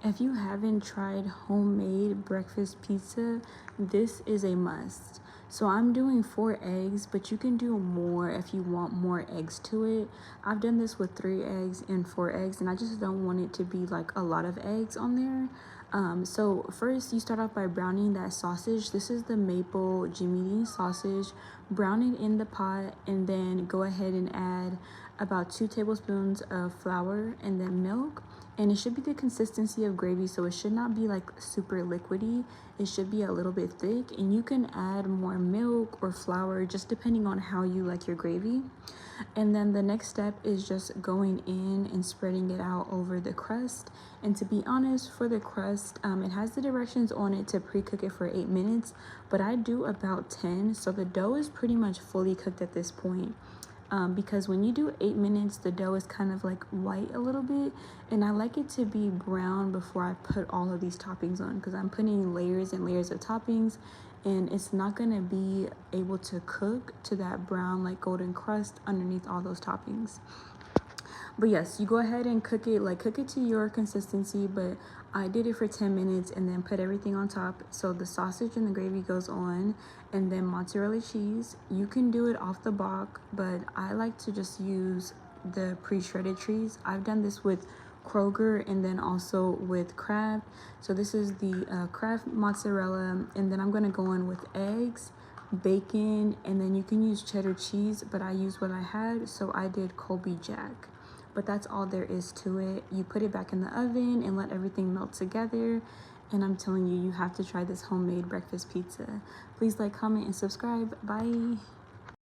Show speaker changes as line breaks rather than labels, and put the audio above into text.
If you haven't tried homemade breakfast pizza, this is a must. So I'm doing 4 eggs, but you can do more if you want more eggs to it. I've done this with 3 eggs and 4 eggs, and I just don't want it to be like a lot of eggs on there. So first you start off by browning that sausage. This is the maple Jimmy Dean sausage. Brown it in the pot, and then go ahead and add about 2 tablespoons of flour and then milk. And it should be the consistency of gravy, so it should not be like super liquidy. It should be a little bit thick, and you can add more milk or flour just depending on how you like your gravy. And then the next step is just going in and spreading it out over the crust. And to be honest, for the crust, it has the directions on it to pre-cook it for 8 minutes, but I do about 10, so the dough is pretty much fully cooked at this point. Because when you do 8 minutes, the dough is kind of like white a little bit, and I like it to be brown before I put all of these toppings on, because I'm putting layers and layers of toppings, and it's not gonna be able to cook to that brown like golden crust underneath all those toppings. But yes, you go ahead and cook it to your consistency, but I did it for 10 minutes and then put everything on top. So the sausage and the gravy goes on, and then mozzarella cheese. You can do it off the block, but I like to just use the pre-shredded cheese. I've done this with Kroger and then also with Kraft. So this is the Kraft mozzarella, and then I'm gonna go in with eggs, bacon, and then you can use cheddar cheese, but I used what I had, so I did Colby Jack. But that's all there is to it. You put it back in the oven and let everything melt together, and I'm telling you, you have to try this homemade breakfast pizza. Please like, comment, and subscribe. Bye.